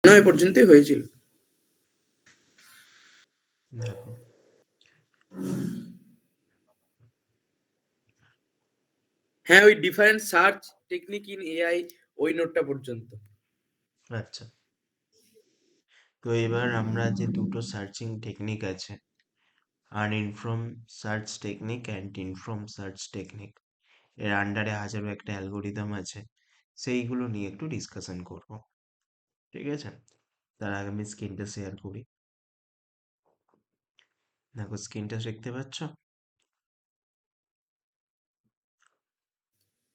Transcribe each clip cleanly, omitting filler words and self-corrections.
9 পর্যন্তই হয়েছিল। দেখো, হ্যাঁ, ওই different search technique in AI ওই নোটটা পর্যন্ত। আচ্ছা। তো এবার আমরা যে দুটো সার্চিং টেকনিক আছে, uninform search technique and inform search technique, এর আন্ডারে হাজারো একটা অ্যালগোরিদম আছে, সেইগুলো নিয়ে একটু ডিসকাশন করব। ঠিক আছে? তার আগে আমি স্ক্রিনটা শেয়ার করি। দেখো, স্ক্রিনটা দেখতে পাচ্ছ?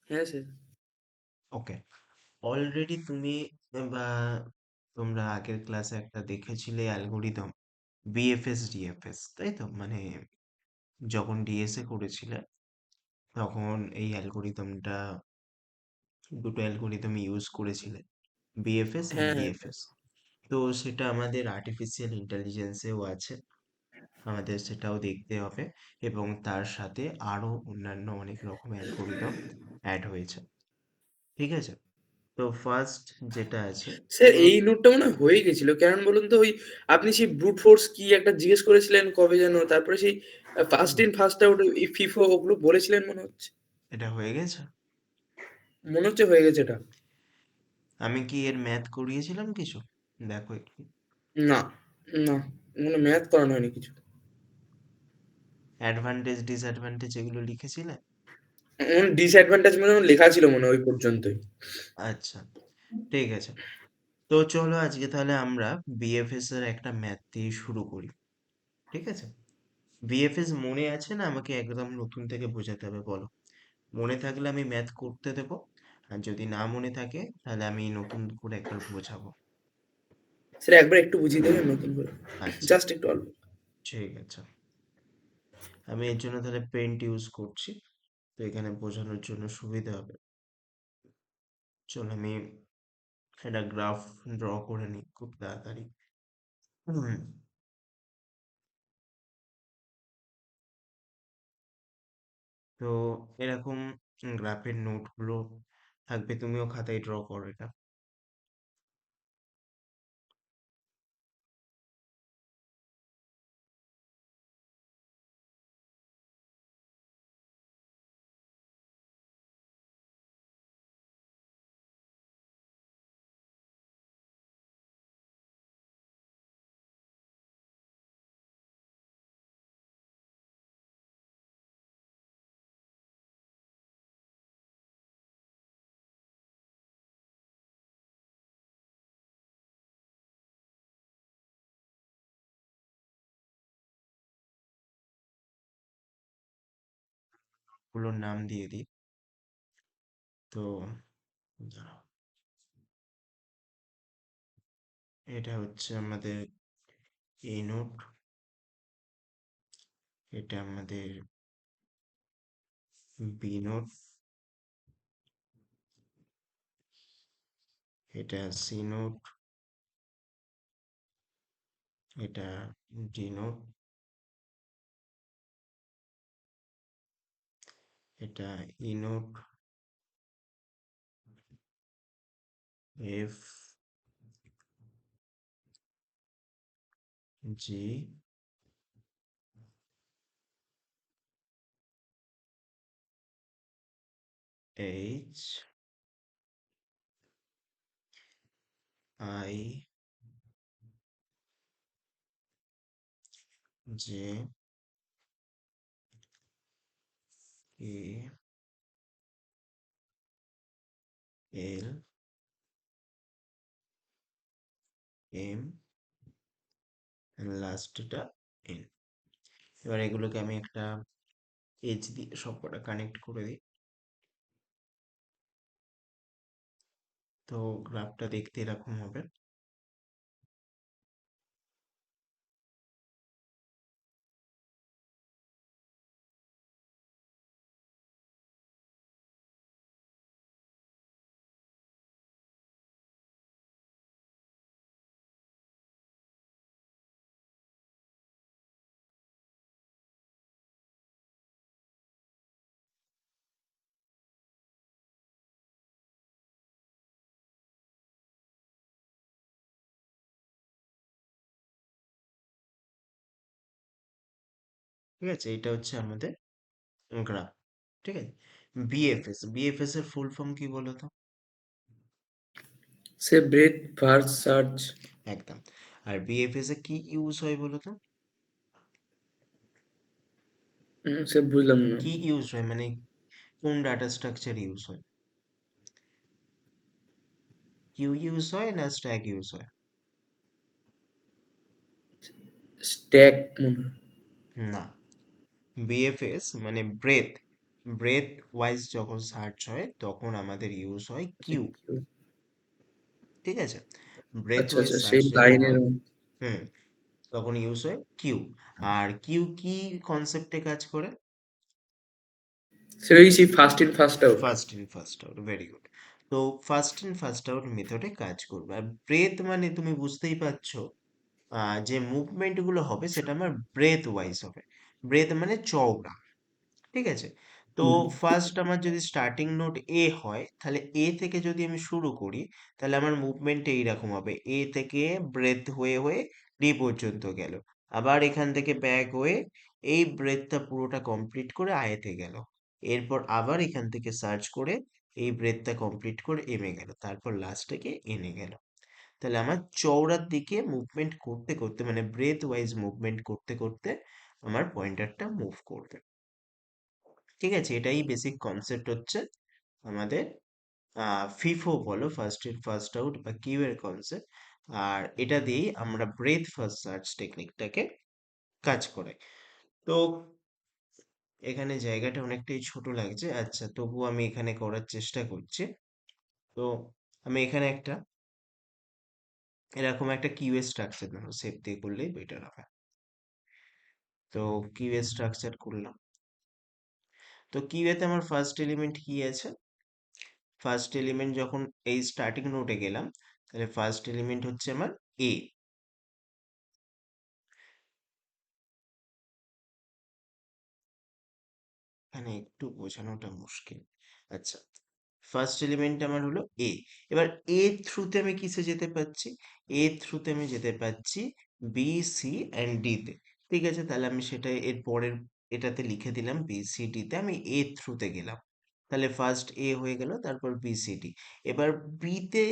হ্যাঁ স্যার। ওকে। অলরেডি তুমি বা তোমরা আগের ক্লাসে একটা দেখেছিলে অ্যালগোরিদম, বিএফএস ডিএফএস, তাই তো? মানে যখন ডিএসএ করেছিলে তখন এই অ্যালগোরিদমটা, দুটো অ্যালগোরিদম ইউজ করেছিলে, বিএফএস অ্যান্ড হ্যাঁ, হ্যাঁ স্যার। ডিএফএস। তো সেটা আমাদের আর্টিফিশিয়াল ইন্টেলিজেন্সেও আছে, আমাদের সেটাও দেখতে হবে, এবং তার সাথে আরো অন্যান্য অনেক রকম অ্যালগোরিদম অ্যাড হয়েছে। ঠিক আছে? তো ফার্স্ট যেটা আছে, স্যার ধরো, এই নোটটা মনে হয় হয়ে গেছিল, কারণ বলুন তো ওই আপনি সেই ব্রুট ফোর্স কি একটা জিজ্ঞেস করেছিলেন কবে যেন, তারপরে সেই first hmm, in first out FIFO ওগুলো বলেছিলেন মনে হচ্ছে। এটা হয়ে গেছে। মনে হচ্ছে হয়ে গেছে এটা। আমি কি এর ম্যাথ করিয়েছিলাম কিছু? দেখো একটু। না, না, কোনো ম্যাথ করানো হয়নি কিছু। অ্যাডভান্টেজ ডিসঅ্যাডভান্টেজ এগুলো লিখেছিলে? ডিসঅ্যাডভান্টেজ মানে আমার লেখা ছিল মনে হয় ওই পর্যন্তই। আচ্ছা, ঠিক আছে। তো চলো আজকে তাহলে আমরা বিএফএস এর একটা ম্যাথ দিয়ে শুরু করি। ঠিক আছে? বিএফএস মনে আছে না? আমাকে একদম নতুন থেকে বোঝাতে হবে, বলো। মনে থাকলে আমি ম্যাথ করতে দেবো, আর যদি না মনে থাকে তাহলে আমি নতুন করে একবার বোঝাবো। স্যার একবার একটু বুঝিয়ে দেবেন নতুন করে, আচ্ছা, জাস্ট একটু অল্প। ঠিক আছে। আমি এর জন্য তাহলে পেন্ট ইউজ করছি, তো এখানে বোঝানোর জন্য সুবিধা হবে। চলো আমি একটা গ্রাফ ড্র করে নিই খুব তাড়াতাড়ি। হুম, তো এরকম গ্রাফের নোটগুলো থাকবে, তুমিও খাতায় ড্র করো এটা। গুলোর নাম দিয়ে দিই। তো দাঁড়াও, এটা হচ্ছে আমাদের এ নোট, এটা আমাদের বি নোট, এটা সি নোট, এটা ডি নোট, এটা E note, F, G, H, I, J, K, L, M, লাস্টটা এন। এবার এগুলোকে আমি একটা এজ দিয়ে সবকটা কানেক্ট করে দিই। তো গ্রাফটা দেখতে এরকম হবে। ঠিক আছে? এটা হচ্ছে আমাদের গ্রাফ। ঠিক আছে? বিএফএস, বিএফএস এর ফুল ফর্ম কি বলো তো? সে ব্রেথ ফার্স্ট সার্চ। একদম। আর বিএফএস এ কি ইউজ হয় বলো তো? সে বুঝলাম না। কি ইউজ হয় মানে কোন ডাটা স্ট্রাকচার ইউজ হয়? কিউ ইউজ হয় না স্ট্যাক ইউজ হয়? স্ট্যাক মনে হয়। না, বিএফএস মানে ব্রেথ, ব্রেথ ওয়াইজ যখন সার্চ হয় তখন আমাদের ইউজ হয় আচ্ছা কিউ। কিউ। ঠিক আছে? ব্রেথ আচ্ছা ওয়াইজ আচ্ছা, সার্চ সেই যখন লাইনের। হয়, হুম, তখন ইউজ হয় কিউ। আর কিউ কি কনসেপ্টে কাজ করে? সে ওই সেই first in first out. First in first out, very good. তো ফার্স্ট ইন ফার্স্ট আউট মেথডে কাজ করবে। আর ব্রেথ মানে তুমি বুঝতেই পারছো, যে মুভমেন্ট গুলো হবে সেটা আমার ব্রেথ ওয়াইজ হবে। ব্রেথ মানে চওড়া। ঠিক আছে? তো ফার্স্ট আমার যদি স্টার্টিং নোড এ হয়, তাহলে এ থেকে যদি আমি শুরু করি, তাহলে আমার মুভমেন্ট এইরকম হবে। এ থেকে ব্রেথ হয়ে হয়ে ডি পর্যন্ত গেল। আবার এখান থেকে ব্যাক হয়ে এই ব্রেথটা পুরোটা কমপ্লিট করে আয়েতে গেল। এরপর আবার এখান থেকে সার্চ করে এই ব্রেথটা কমপ্লিট করে এমে গেল। তারপর লাস্টে গিয়ে এনে গেল। তাহলে আমার চওড়ার দিকে মুভমেন্ট করতে করতে মানে ব্রেথ ওয়াইজ মুভমেন্ট করতে করতে আমার পয়েন্টারটা মুভ করবে। ঠিক আছে? এটাই বেসিক কনসেপ্ট হচ্ছে আমাদের ফিফো বলো, ফার্স্ট ইন ফার্স্ট আউট বা কিউ এর কনসেপ্ট। আর এটা দিয়েই আমরা ব্রেথ ফার্স্ট সার্চ টেকনিকটাকে কাজ করে। তো এখানে জায়গাটা অনেকটাই ছোট লাগছে, আচ্ছা তবু আমি এখানে করার চেষ্টা করছি। তো আমি এখানে একটা এরকম একটা কিউ এর স্ট্রাকচার দেবো, সেভ দিয়ে করলেই বেটার হবে। তো কিউ এর স্ট্রাকচার করলাম। তো কিউ এতে আমার ফার্স্ট এলিমেন্ট কি আছে? ফার্স্ট এলিমেন্ট যখন এই স্টার্টিং নোটে গেলাম, তাহলে ফার্স্ট এলিমেন্ট হচ্ছে আমার এ। এখানে একটু বোঝানোটা মুশকিল। আচ্ছা, ফার্স্ট এলিমেন্ট আমার হলো এ। এবার এ থ্রুতে আমি কিসে যেতে পাচ্ছি? এ থ্রুতে আমি যেতে পাচ্ছি বি সি অ্যান্ড ডি তে। ঠিক আছে, তাহলে আমি সেটা এর পরের এটাতে লিখে দিলাম বি সি ডি তে আমি এ থ্রুতে গেলাম। তাহলে ফার্স্ট এ হয়ে গেল, তারপর বি সি ডি। এবার বি তে,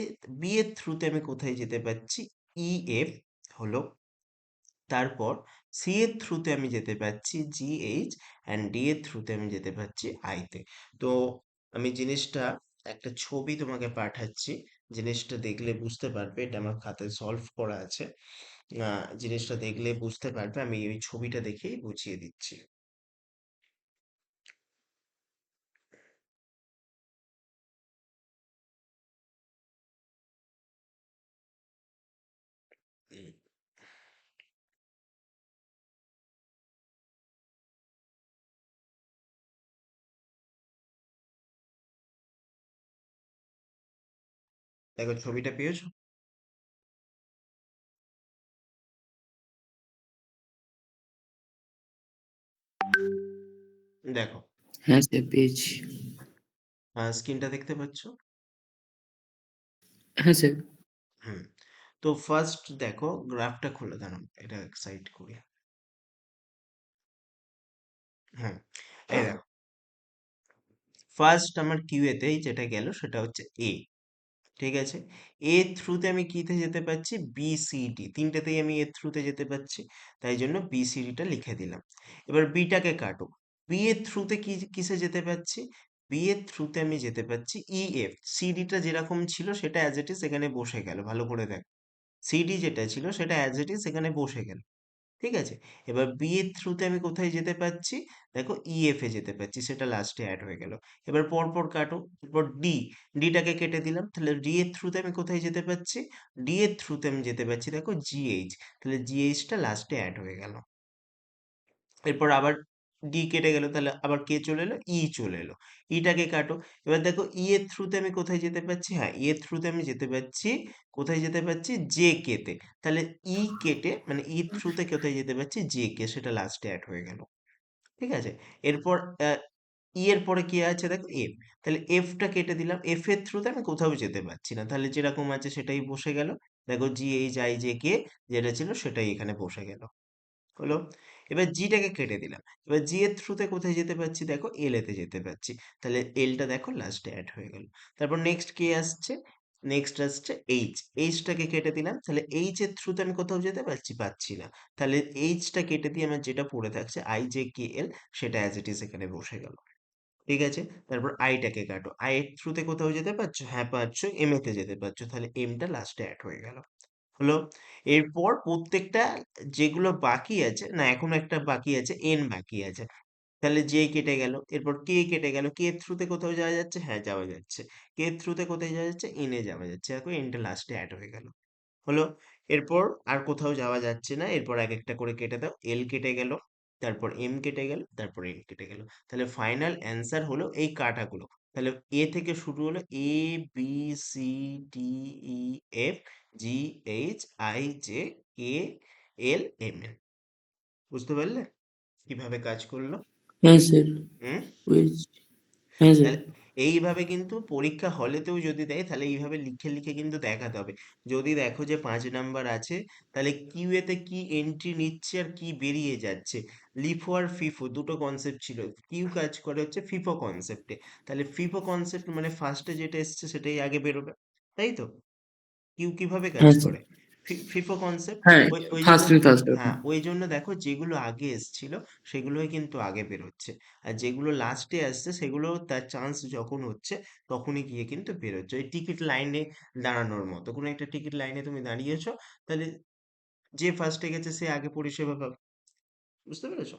বি এর থ্রুতে আমি কোথায় যেতে পাচ্ছি? ই এফ হলো। তারপর সি এর থ্রুতে আমি যেতে পারছি জি এইচ, অ্যান্ড ডি এর থ্রুতে আমি যেতে পারছি আই তে। তো আমি জিনিসটা একটা ছবি তোমাকে পাঠাচ্ছি, জিনিসটা দেখলে বুঝতে পারবে। এটা আমার খাতায় সলভ করা আছে। জিনিসটা দেখলে বুঝতে পারবে, আমি ওই ছবিটা দেখেই বুঝিয়ে দিচ্ছি। উম, দেখো ছবিটা পেয়েছো? দেখো, হ্যাঁ স্যার, পেয়েছি। স্ক্রিনটা দেখতে পাচ্ছ? হ্যাঁ স্যার। হুম। তো ফার্স্ট দেখো গ্রাফটা খুলে দাঁড়াও, এটা সাইড করি। হুম, এই দেখো, ফার্স্ট আমার কিউএতেই যেটা গেল সেটা হচ্ছে এ। ঠিক আছে? এ থ্রুতে আমি কিতে যেতে পারছি? বি সি ডি, তিনটেতেই আমি এর থ্রুতে যেতে পারছি, তাই জন্য বি সি ডিটা লিখে দিলাম। এবার বিটাকে কাটো। বি এর থ্রুতে কি কিসে যেতে পারছি? বি এর থ্রুতে আমি যেতে পারছি ই এফ। সিডিটা যেরকম ছিল সেটা অ্যাজ ইট ইজ এখানে বসে গেল, ভালো করে দেখ। সিডি যেটা ছিল সেটা অ্যাজ ইট ইজ এখানে বসে গেল। ঠিক আছে? এবার বি এর থ্রুতে আমি কোথায় যেতে পারছি? দেখো ইএফ এ যেতে পারছি, সেটা লাস্টে অ্যাড হয়ে গেল। এবার পরপর কাটো। এরপর ডি, ডিটাকে কেটে দিলাম। তাহলে ডি এর থ্রুতে আমি কোথায় যেতে পারছি? ডি এর থ্রুতে আমি যেতে পারছি দেখো জিএইচ, তাহলে জিএইচটা লাস্টে অ্যাড হয়ে গেল। এরপর আবার ডি কেটে গেল, তাহলে আবার কে চলে এলো? ই চলে এলো। ইটাকে কাটো। এবার দেখো ই এর থ্রুতে আমি কোথায় যেতে পারছি? হ্যাঁ, ই এর থ্রুতে আমি যেতে পারছি, কোথায় যেতে পারছি? জে কে তে। তাহলে ই কেটে মানে ই থ্রুতে কোথায় যেতে পারছি? জে কে, সেটা লাস্টে অ্যাড হয়ে গেল। ঠিক আছে? এরপর ই এর পরে কি আছে দেখো? এফ। তাহলে এফটা কেটে দিলাম। এফ এর থ্রুতে আমি কোথাও যেতে পারছি না, তাহলে যেরকম আছে সেটাই বসে গেল। দেখো জি এইচ আই জে কে যেটা ছিল সেটাই এখানে বসে গেল। হলো? এবার জিটাকে কেটে দিলাম। এবার জি এর থ্রুতে কোথায় যেতে পারছি দেখো, এল এতে যেতে পারছি। তাহলে এলটা দেখো লাস্টে অ্যাড হয়ে গেল। তারপর নেক্সট কে আসছে? নেক্সট আসছে এইচ। এইচটাকে কেটে দিলাম, তাহলে এইচ এর থ্রুতে আমি কোথাও যেতে পারছি? পাচ্ছি না। তাহলে এইচটা কেটে দিয়ে আমার যেটা পড়ে থাকছে আই জে কে এল, সেটা অ্যাজ ইট ইজ এখানে বসে গেল। ঠিক আছে? তারপর আইটাকে কাটো। আই এর থ্রুতে কোথাও যেতে পারছো? হ্যাঁ পারছো, এম এতে যেতে পারছো। তাহলে এমটা লাস্টে অ্যাড হয়ে গেল। হলো? এরপর প্রত্যেকটা যেগুলো বাকি আছে, না এখনো একটা বাকি আছে, এন বাকি আছে। তাহলে জে কেটে গেল। এরপর কে কেটে গেল। কে এর থ্রুতে কোথাও যাওয়া যাচ্ছে? হ্যাঁ যাওয়া যাচ্ছে। কে এর থ্রুতে কোথায় যাওয়া যাচ্ছে? এন এ যাওয়া যাচ্ছে। দেখো এনটা লাস্টে অ্যাড হয়ে গেল। হলো? এরপর আর কোথাও যাওয়া যাচ্ছে না। এরপর এক-একটা করে কেটে দাও। এল কেটে গেল, তারপর এম কেটে গেল, তারপর এন কেটে গেল। তাহলে ফাইনাল অ্যান্সার হলো এই কাটাগুলো। তাহলে এ থেকে শুরু হলো A, B, C, D, E, F, G, H, I, J, K, L, M, N. বুঝতে পারলে কিভাবে কাজ করলো? হ্যাঁ স্যার, হুম? বুঝেছি। হ্যাঁ স্যার। তাহলে এইভাবে কিন্তু পরীক্ষা হলেতেও যদি দেয় তাহলে এইভাবে লিখে লিখে কিন্তু দেখাতে হবে। যদি দেখো যে 5 নাম্বার আছে, তাহলে কিউ তে কি এন্ট্রি নিচ্ছে আর কি বেরিয়ে যাচ্ছে। লিফো আর ফিফো দুটো কনসেপ্ট ছিল। কিউ কাজ করে হচ্ছে ফিফো কনসেপ্টে। তাহলে ফিফো কনসেপ্ট মানে ফার্স্টে যেটা এসছে সেটাই আগে বেরোবে, তাই তো? কিউ কিভাবে কাজ হ্যাঁ স্যার। করে? FIFO concept. হ্যাঁ, ওই ওই জন্য, ফার্স্ট ইন ফার্স্ট আউট। হ্যাঁ ওই জন্য দেখো যেগুলো আগে এসছিল সেগুলোই কিন্তু আগে বেরোচ্ছে, আর যেগুলো লাস্টে আসছে সেগুলো তার চান্স যখন হচ্ছে তখনই গিয়ে কিন্তু বেরোচ্ছে। ওই টিকিট লাইনে দাঁড়ানোর মতো, কোনো একটা টিকিট লাইনে তুমি দাঁড়িয়েছো, তাহলে যে ফার্স্টে গেছে সে আগে পরিষেবা পাবে। বুঝতে পেরেছো?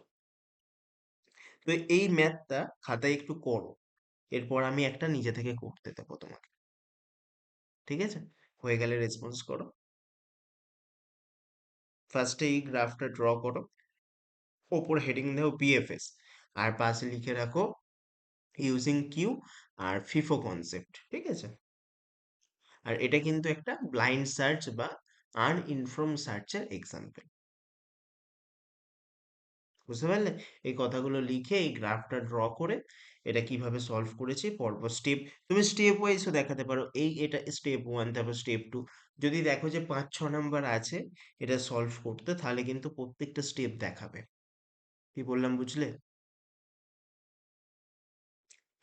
তো এই ম্যাথটা খাতায় একটু করো, এরপর আমি একটা নিজে থেকে করতে দেবো তোমাকে। ঠিক আছে? হয়ে গেলে রেসপন্স করো। ফার্স্টে এই গ্রাফটা ড্র করো, ওপর হেডিং দাও বিএফএস, আর পাশে লিখে রাখো using Q R FIFO concept. ঠিক আছে? আর এটা কিন্তু একটা ব্লাইন্ড সার্চ বা আনইনফর্ম সার্চের এক্সাম্পল। বুঝতে পারলে? এই কথাগুলো লিখে এই গ্রাফটা ড্র করে এটা কিভাবে সলভ করেছি পরপর স্টেপ, তুমি স্টেপ ওয়াইজও দেখাতে পারো। এটা স্টেপ ওয়ান, তারপর স্টেপ টু। যদি দেখো যে 5-6 নাম্বার আছে এটা সলভ করতে, তাহলে কিন্তু প্রত্যেকটা স্টেপ দেখাবে। কি বললাম বুঝলে?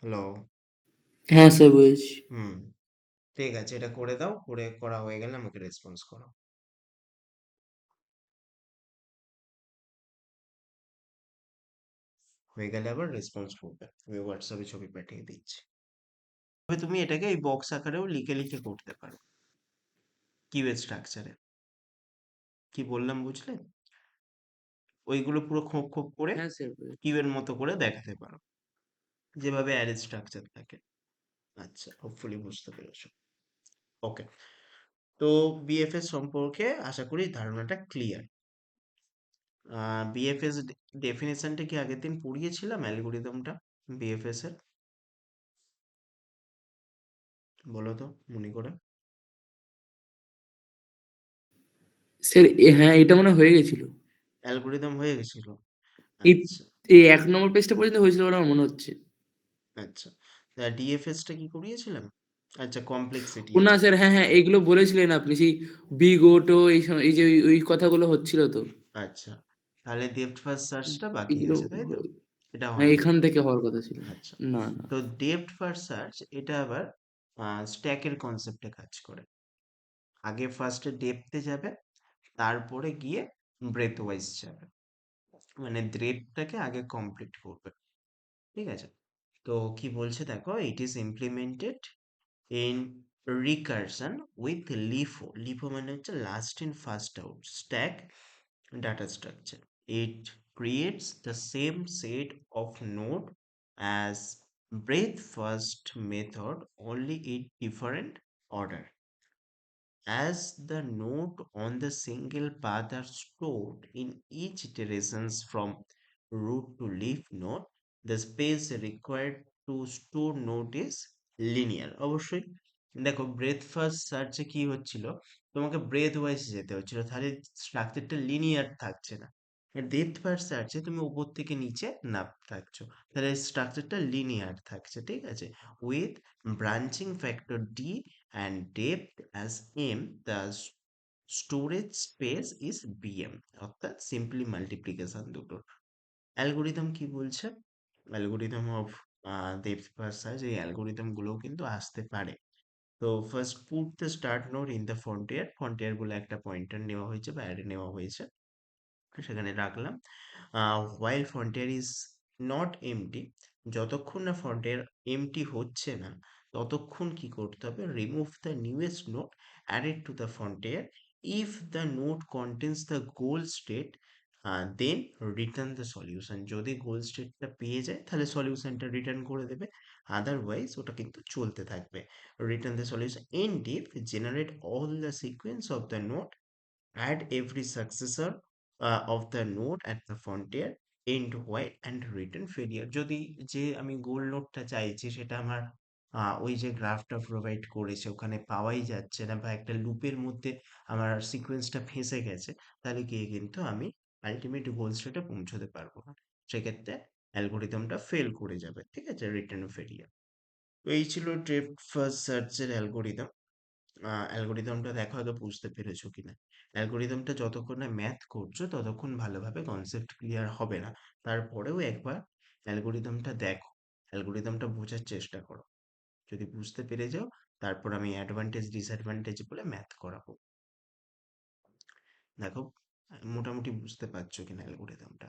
হ্যালো? হ্যাঁ স্যার, বুঝেছি। হুম। ঠিক আছে, এটা করে দাও, করা হয়ে গেলে আমাকে রেসপন্স করো। হয়ে গেলে আবার রেসপন্স করবে, আমি হোয়াটসঅ্যাপে ছবি পাঠিয়ে দিচ্ছি। তবে তুমি এটাকে এই বক্স আকারেও লিখে লিখে করতে পারো, কিউএর স্ট্রাকচারে। কি বললাম বুঝলে? ওইগুলো পুরো খোপ খোপ করে হ্যাঁ স্যার, বুঝেছি। কিউয়ের মতো করে দেখাতে পারো, যেভাবে অ্যারে স্ট্রাকচার থাকে। আচ্ছা, হোপফুলি বুঝতে পেরেছো। ওকে। তো বিএফএস সম্পর্কে আশা করি ধারণাটা ক্লিয়ার। বিএফএস ডেফিনেশনটা কি আগের দিন পড়িয়েছিলাম, অ্যালগোরিদমটা বিএফএস এর? বলো তো মনে করে। স্যার, হ্যাঁ, এটা মনে হয় হয়ে গেছিল। অ্যালগোরিদম হয়ে গেছিল? এই আচ্ছা। এই ১ নম্বর পেজটা পর্যন্ত হয়েছিল বলে আমার মনে হচ্ছে। আচ্ছা, ডিএফএসটা কি করিয়েছিলাম? আচ্ছা, কমপ্লেক্সিটি ও না আছে। স্যার, হ্যাঁ, হ্যাঁ, এইগুলো বলেছিলেন আপনি, সেই বিগোটো এই যে ওই কথাগুলো হচ্ছিল তো। আচ্ছা, তাহলে ডেপ্থ ফার্স্ট সার্চটা বাকি এগুলো আছে, তাই তো? এটা হ্যাঁ, হয়নি। এখান থেকে হওয়ার কথা ছিল। আচ্ছা, না, না। তো ডেপ্থ ফার্স্ট সার্চ এটা আবার স্ট্যাকের কনসেপ্টে কাজ করে। আগে ফার্স্টে ডেপথে যাবে, তারপরে গিয়ে ব্রেথ ওয়াইজ যাবে, মানে ডেপথটাকে আগে কমপ্লিট করবে। ঠিক আছে? তো কি বলছে দেখো, it is implemented in recursion with LIFO. LIFO মানে হচ্ছে last in first out stack data structure. It creates the same set of node as breadth first method, only in different order. As the node on the single path are stored in each iterations from root to leaf node, the space required to store node is linear. অবশ্যই দেখো, breadth first সার্চে কি হচ্ছিল, তোমাকে breadth wise যেতে হচ্ছিল, তাহলে স্ট্রাকচারটা লিনিয়ার থাকছে না। ডেপথ ফার্স্ট সার্চে তুমি উপর থেকে নিচে নাপ থাকছো, তাহলে স্ট্রাকচারটা লিনিয়ার থাকছে। ঠিক আছে? With branching factor d and depth as m, the storage space is BM, অর্থাৎ সিম্পলি মাল্টিপ্লিকেশন দুটোর। অ্যালগোরিদম কি বলছে? Algorithm of depth first search, এই অ্যালগোরিদম গুলোও কিন্তু আসতে পারে। তো first put the start node in the frontier, frontier বলে একটা পয়েন্টার নেওয়া হয়েছে বা অ্যারে নেওয়া হয়েছে, সেখানে রাখলাম। while frontier is not empty, যতক্ষণ না frontier empty হচ্ছে না, ততক্ষণ কি করতে হবে? remove the newest node added to the frontier. If the node contains the goal state, then return the solution. যদি goal স্টেটটা পেয়ে যায় তাহলে সলিউশনটা রিটার্ন করে দেবে, আদারওয়াইজ ওটা কিন্তু চলতে থাকবে। Return the solution in diff, generate all the sequence of the node, add every successor of the node at the frontier, end while and return failure. যদি যে আমি গোল নোডটা চাইছি সেটা আমার ওই যে গ্রাফটা প্রোভাইড করেছে ওখানে পাওয়াই যাচ্ছে না, বা একটা লুপের মধ্যে আমার সিকোয়েন্সটা ফেঁসে গেছে, তাহলে গিয়ে কিন্তু আমি আলটিমেট গোল স্টেটে পৌঁছতে পারবো না, সেক্ষেত্রে অ্যালগোরিদমটা ফেল করে যাবে। ঠিক আছে, রিটার্ন ফেলিয়ার। তো এই ছিল ডেপ্থ ফার্স্ট সার্চের অ্যালগোরিদম। অ্যালগোরিদমটা দেখো আগে বুঝতে পেরেছো কিনা। অ্যালগোরিদমটা যতক্ষণ না ম্যাথ করছো ততক্ষণ ভালোভাবে কনসেপ্ট ক্লিয়ার হবে না, তারপরেও একবার অ্যালগোরিদমটা দেখো, অ্যালগোরিদমটা বোঝার চেষ্টা করো। যদি বুঝতে পেরে যাও, তারপর আমি অ্যাডভান্টেজ ডিসঅ্যাডভান্টেজ বলে ম্যাথ করাবো। দেখো মোটামুটি বুঝতে পারছো কিনা অ্যালগোরিদমটা।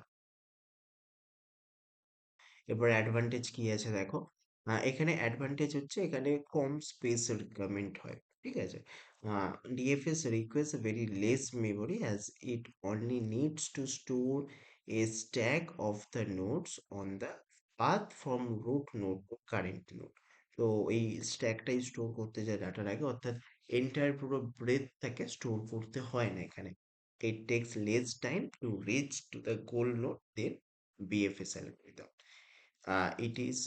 এবার অ্যাডভান্টেজ কি আছে দেখো। এখানে অ্যাডভান্টেজ হচ্ছে এখানে কম স্পেস রিকোয়ারমেন্ট হয়। ঠিক আছে, DFS request very less memory as it only needs to store a stack of the nodes on the path from root node to current node. তো এই স্ট্যাকটাই স্টোর করতে যায় ডাটা লাগে, অর্থাৎ এন্টায়ার পুরো ব্রেথটাকে স্টোর করতে হয় না এখানে। It takes less time to reach to the goal node then BFS algorithm. It is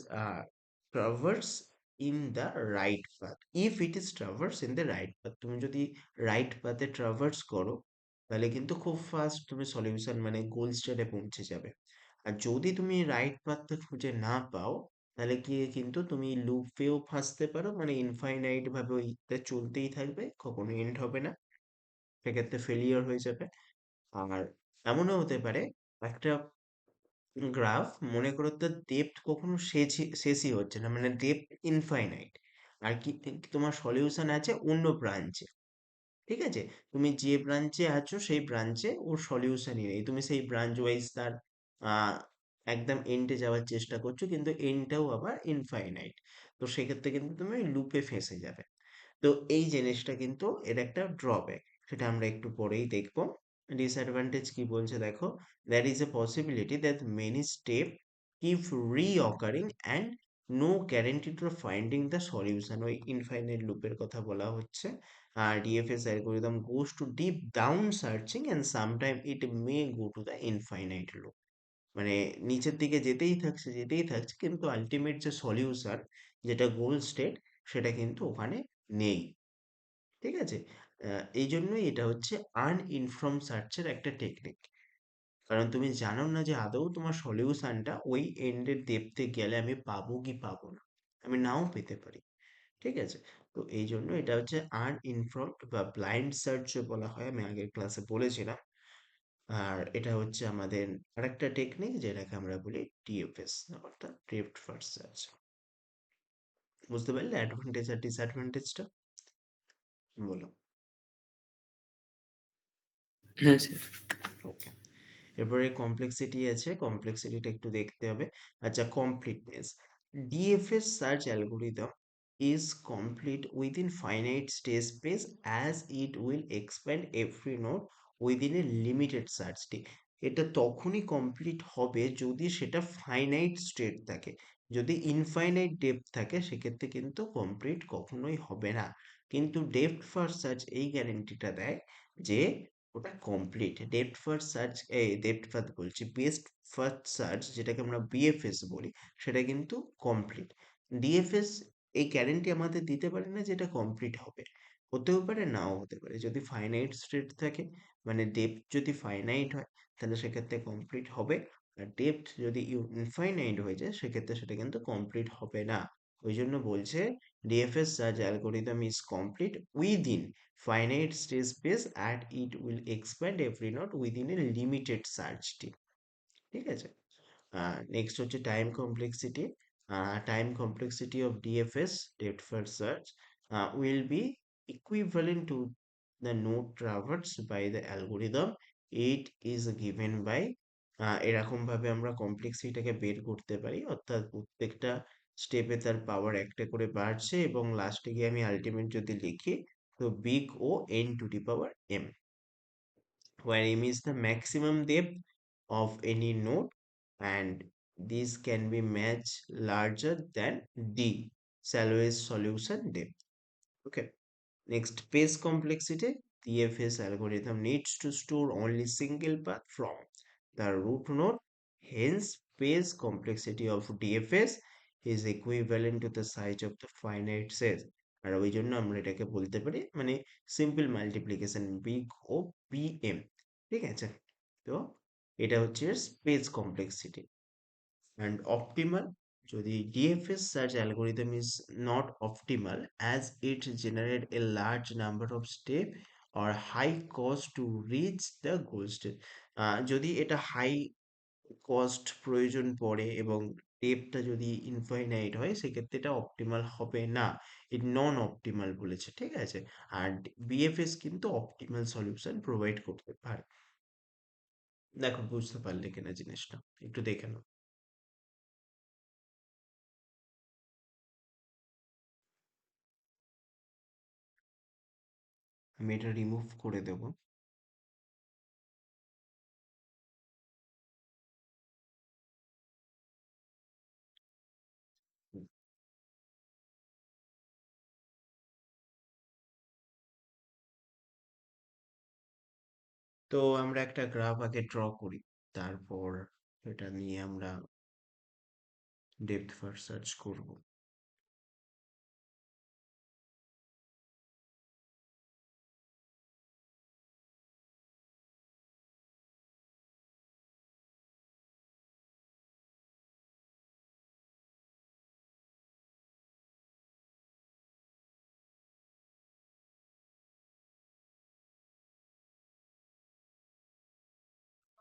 traverse in the right path. If it is traverse in the right path, তুমি যদি right পাথে traverse করো তাহলে কিন্তু খুব ফাস্ট তুমি solution মানে গোল স্টেটে পৌঁছে যাবে। আর যদি তুমি রাইট পাথটা খুঁজে না পাও, তাহলে কি কিন্তু তুমি লুপেও ফাঁসতে পারো, মানে ইনফাইনাইট ভাবে ওইটা চলতেই থাকবে, কখনো এন্ড হবে না, সেক্ষেত্রে ফেলিয়ার হয়ে যাবে। আর এমনও হতে পারে একটা গ্রাফ, মনে করো তার ডেপথ কখনো শেষই হচ্ছে না, মানে ডেপথ ইনফাইনাইট, আর কি তোমার সলিউশন আছে অন্য ব্রাঞ্চে। ঠিক আছে, তুমি যে ব্রাঞ্চে আছো সেই ব্রাঞ্চে ওর সলিউশনই নেই, তুমি সেই ব্রাঞ্চ ওয়াইজ তার আহ একদম এন্ডে যাওয়ার চেষ্টা করছো, কিন্তু এন্ডটাও আবার ইনফাইনাইট, তো সেক্ষেত্রে কিন্তু তুমি লুপে ফেঁসে যাবে। তো এই জিনিসটা কিন্তু এর একটা ড্রব্যাক, সেটা আমরা একটু পরেই দেখবো। ডিসঅ্যাডভান্টেজ কি বলছে দেখো, there is a possibility that many step keep reoccurring and no guarantee to finding the solution, ওই ইনফাইনাইট লুপের কথা বলা হচ্ছে। আর DFS algorithm goes to deep down searching and sometime it may go to the infinite loop, মানে নিচের দিকে যেতেই থাকছে কিন্তু আলটিমেট যে সলিউশন, যেটা গোল স্টেট, সেটা কিন্তু ওখানে নেই। ঠিক আছে, এই জন্যই এটা হচ্ছে আনইনফর্ম সার্চের একটা টেকনিক, কারণ তুমি জানো না যে আদৌ তোমার সলিউশনটা ওই এন্ডের ডেপথে গেলে আমি পাবো কি পাবো না, আমি নাও পেতে পারি। ঠিক আছে, তো এই জন্য এটা হচ্ছে আনইনফর্মড বা ব্লাইন্ড সার্চ বলা হয়, আমি আগের ক্লাসে বলেছিলাম। আর এটা হচ্ছে আমাদের আরেকটা টেকনিক যেটাকে আমরা বলি ডিএফএস, অর্থাৎ ডেপ্থ ফার্স্ট সার্চ। বুঝতে পারলে অ্যাডভান্টেজ আর ডিসঅ্যাডভান্টেজটা? বলো। হ্যাঁ স্যার। ওকে, এরপরে কমপ্লেক্সিটি আছে, কমপ্লেক্সিটিটা একটু দেখতে হবে। আচ্ছা, completeness, DFS search algorithm is complete within finite state space as it will expand every node within a limited search state. এটা তখনই কমপ্লিট হবে যদি সেটা ফাইনাইট স্টেট থাকে, যদি ইনফাইনাইট ডেপথ থাকে সেক্ষেত্রে কিন্তু কমপ্লিট কখনোই হবে না। কিন্তু ডেপথ ফার্স্ট সার্চ এই গ্যারেন্টিটা দেয় যে ওটা কমপ্লিট। ডেপ্থ ফার্স্ট সার্চ, এই ডেপ্থ ফার্স্ট বলছি, বেস্ট ফার্স্ট সার্চ যেটাকে আমরা বিএফএস বলি, সেটা কিন্তু কমপ্লিট। ডিএফএস এই গ্যারেন্টি আমাদের দিতে পারে না যে এটা কমপ্লিট হবে, হতেও পারে নাও হতে পারে। যদি ফাইনাইট স্টেট থাকে, মানে ডেপথ যদি ফাইনাইট হয় তাহলে সেক্ষেত্রে কমপ্লিট হবে, আর ডেপথ যদি ইনফাইনাইট হয়ে যায় সেক্ষেত্রে সেটা কিন্তু কমপ্লিট হবে না। ওই জন্য বলছে DFS search algorithm is complete within finite state space and it will expand every node within a limited search tree. ঠিক আছে? নেক্সট হচ্ছে time complexity of DFS, depth first search, will be equivalent to the node traversed by the algorithm. It is given by এরকম ভাবে আমরা কমপ্লেক্সিটিটাকে বের করতে পারি, অর্থাৎ প্রত্যেকটা স্টেপে তার পাওয়ার একটা করে বাড়ছে এবং লাস্টে গিয়ে আমি আলটিমেট যদি লিখি তো big O n to the power m, where m is the maximum depth of any node and this can be much larger than d, shallowest solution depth. Okay. Next, page complexity. DFS algorithm needs to store only single path from the root node. Hence, page complexity of DFS is equivalent to the size of the finite set. আর ওই জন্য আমরা এটাকে বলতে পারি মানে simple multiplication big O P M. ঠিক আছে, তো এটা হচ্ছে পেজ কমপ্লেক্সিটি। And optimal, যদি DFS search algorithm is not optimal as it generate a large number of step or high cost to reach the goal state, যদি এটা high cost প্রয়োজন পড়ে এবং টেপটা যদি ইনফাইনাইট হয় সেক্ষেত্রে এটা অপটিমাল হবে না, এটা নন অপটিমাল বলেছে। ঠিক আছে, আর বিএফএস কিন্তু অপটিমাল সলিউশন প্রোভাইড করতে পারে। দেখো বুঝতে পারলে কিনা জিনিসটা, একটু দেখে নাও। আমি এটা রিমুভ করে দেবো। তো আমরা একটা গ্রাফ আগে ড্র করি, তারপর এটা নিয়ে আমরা ডেপথ ফার্স্ট সার্চ করব।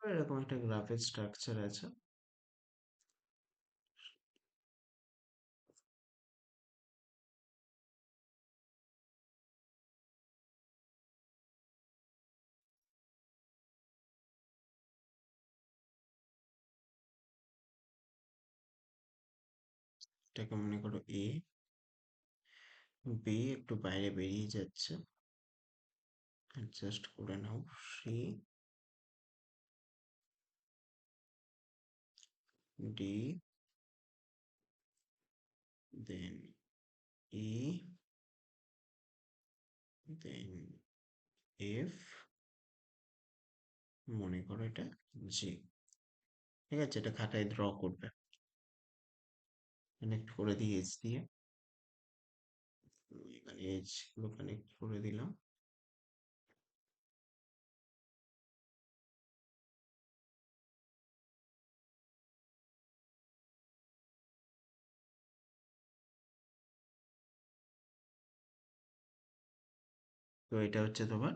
এরকম একটা গ্রাফের স্ট্রাকচার আছে। এটাকে মনে করো এ, বি একটু বাইরে বেরিয়ে যাচ্ছে, অ্যাডজাস্ট করে নাও, সি, ডি, দেন ই, দেন এফ, মনে করো এটা জি। ঠিক আছে, এটা খাতায় ড্র করবে, কানেক্ট করে দিয়ে এজ দিয়ে, এখানে এজ গুলো কানেক্ট করে দিলাম। তো এটা হচ্ছে তোমার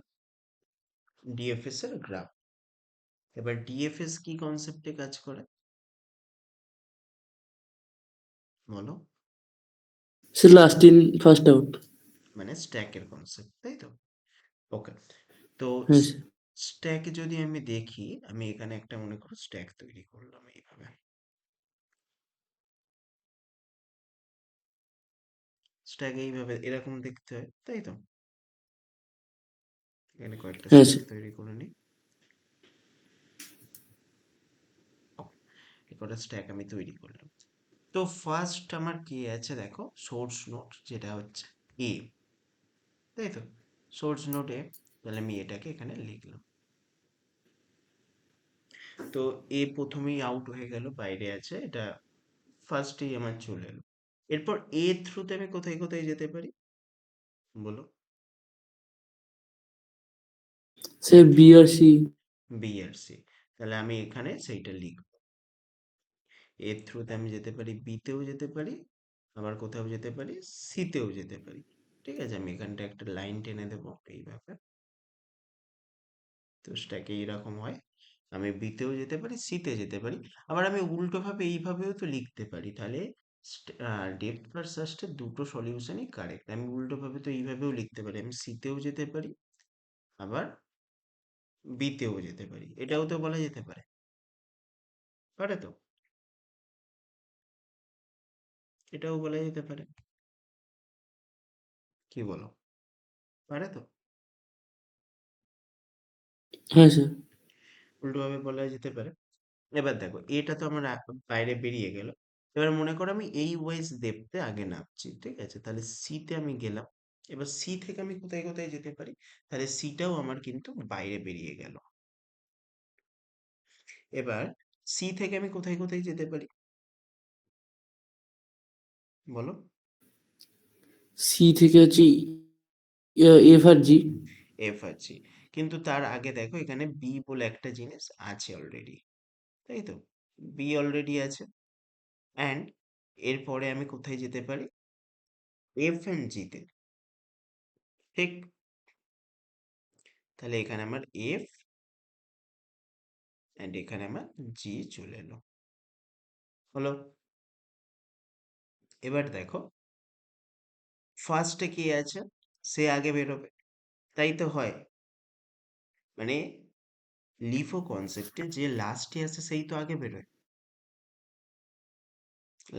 ডিএফএস এর গ্রাফ। এবার ডিএফএস কি কনসেপ্টে কাজ করে বলো? সে লাস্ট ইন ফার্স্ট আউট। মানে স্ট্যাকের কনসেপ্ট, তাই তো? ওকে, তো হ্যাঁ স্যার। স্ট্যাকে যদি আমি দেখি, আমি এখানে একটা মনে করো স্ট্যাক তৈরি করলাম এইভাবে। স্ট্যাক এইভাবে এরকম দেখতে হয়, তাই তো? এখানে কয়েকটা হ্যাঁ স্ট্যাক স্যার। তৈরি করে নিই। কয়েকটা স্ট্যাক আমি তৈরি করলাম। তো ফার্স্ট আমার কি আছে দেখো, সোর্স নোড যেটা হচ্ছে এ, তাই তো? সোর্স নোড এ, তাহলে আমি এটাকে এখানে লিখলাম। তো এ প্রথমেই আউট হয়ে গেল, বাইরে আছে, এটা ফার্স্টেই আমার চলে এলো। এরপর এ থ্রুতে আমি কোথায় কোথায় যেতে পারি বলো? স্যার বি আর সি। বি আর সি, তাহলে আমি এখানে সেইটা লিখব। এর থ্রুতে আমি যেতে পারি, বিতেও যেতে পারি, আবার কোথাও যেতে পারি, সিতেও যেতে পারি। ঠিক আছে, আমি এখানটা একটা লাইন টেনে দেবো এইভাবে। তো স্ট্যাকে এইরকম হয়, আমি বিতেও যেতে পারি, সিতে যেতে পারি। আবার আমি উল্টো ভাবে এইভাবেও তো লিখতে পারি, তাহলে ডেপথ ফার্স্ট সার্চের দুটো সলিউশনই কারেক্ট। আমি উল্টো ভাবে তো এইভাবেও লিখতে পারি, আমি সিতেও যেতে পারি, আবার বিতেও যেতে পারি, এটাও তো বলা যেতে পারে, পারে তো, এটাও বলা যেতে পারে, কি বলো, পারে তো, হ্যাঁ স্যার। উল্টো ভাবে বলা যেতে পারে। এবার দেখো, এটা তো আমার বাইরে বেরিয়ে গেল। এবার মনে করো আমি এই ওয়াইজ ডেপথে আগে নামছি, ঠিক আছে, তাহলে সিতে আমি গেলাম। এবার সি থেকে আমি কোথায় কোথায় যেতে পারি, তাহলে সিটাও আমার কিন্তু বাইরে বেরিয়ে গেল। এবার সি থেকে আমি কোথায় কোথায় যেতে পারি, বলো। সি থেকে হচ্ছে এফ আর জি। এফ আর জি। কিন্তু তার আগে দেখো এখানে বি বলে একটা জিনিস আছে অলরেডি, তাই তো, বি অলরেডি আছে। অ্যান্ড এরপরে আমি কোথায় যেতে পারি, এফ এন্ড জিতে, ঠিক। তাহলে এখানে আমার এফ অ্যান্ড এখানে আমার জি চলে এলো, হলো। এবার দেখো, ফার্স্টে কে আছে, সে আগে বেরোবে, তাই তো হয়। মানে লিফো কনসেপ্টে যে লাস্টে আছে সেই তো আগে বেরোয়,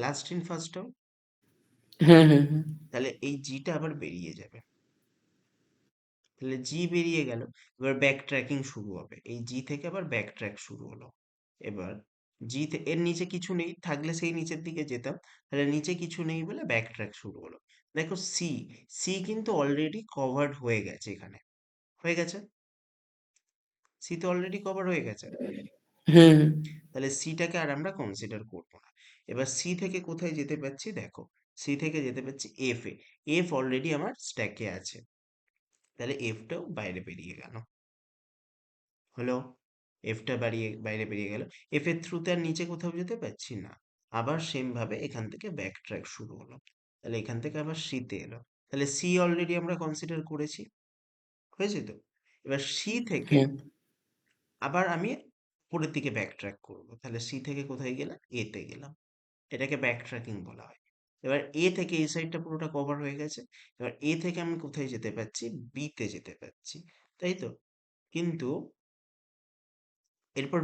লাস্ট ইন ফার্স্ট আউট। হ্যাঁ হ্যাঁ হ্যাঁ। তাহলে এই জিটা আবার বেরিয়ে যাবে, তাহলে জি বেরিয়ে গেল। এবার ব্যাক ট্র্যাকিং শুরু হবে, এই জি থেকে আবার ব্যাক ট্র্যাক শুরু হলো। এবার জি এর নিচে কিছু নেই, থাকলে সেই নিচের দিকে যেতাম, তাহলে নিচে কিছু নেই বলে ব্যাক ট্র্যাক শুরু হলো। দেখো সি, সি কিন্তু অলরেডি কভার্ড হয়ে গেছে এখানে, হয়ে গেছে, সি তো অলরেডি কভার হয়ে গেছে। হ্যাঁ হ্যাঁ। তাহলে সিটাকে আর আমরা কনসিডার করব না। এবার সি থেকে কোথায় যেতে পারছি দেখো, সি থেকে যেতে পারছি এফ এ, এফ অলরেডি আমার স্ট্যাকে আছে, তাহলে এফটাও বাইরে বেরিয়ে গেল, হলো। এফটা বাড়িয়ে বাইরে বেরিয়ে গেল। এফ এর থ্রুতে আর নিচে কোথাও যেতে পারছি না। আবার সেম ভাবে এখান থেকে ব্যাক ট্র্যাক শুরু হলো, তাহলে এখান থেকে আবার সিতে এলো। তাহলে সি অলরেডি আমরা কনসিডার করেছি, হয়েছে তো। এবার সি থেকে হ্যাঁ আবার আমি উপরের দিকে ব্যাক ট্র্যাক করবো, তাহলে সি থেকে কোথায় গেলাম, এতে গেলাম, এটাকে ব্যাক ট্র্যাকিং বলা হয়। এবার এ থেকে এই সাইডটা পুরোটা কভার হয়ে গেছে। এবার এ থেকে আমি কোথায় যেতে পারছি, বিতে যেতে পারছি, তাই তো। কিন্তু এরপর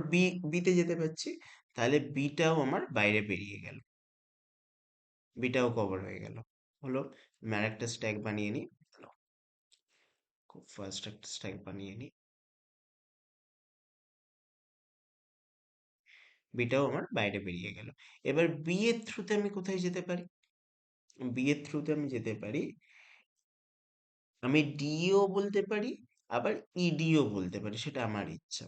বিতে যেতে পারছি, তাহলে বিটাও আমার বাইরে বেরিয়ে গেল, বিটাও কভার হয়ে গেল, হলো। আমি আরেকটা স্ট্যাক বানিয়ে নিই, হলো, খুব ফার্স্ট একটা স্ট্যাক বানিয়ে নিই, বিটাও আমার বাইরে বেরিয়ে গেল। এবার বি এর থ্রুতে আমি কোথায় যেতে পারি, বি এর থ্রুতে আমি যেতে পারি, আমি ডিও বলতে পারি, আবার ইডিও বলতে পারি, সেটা আমার ইচ্ছা,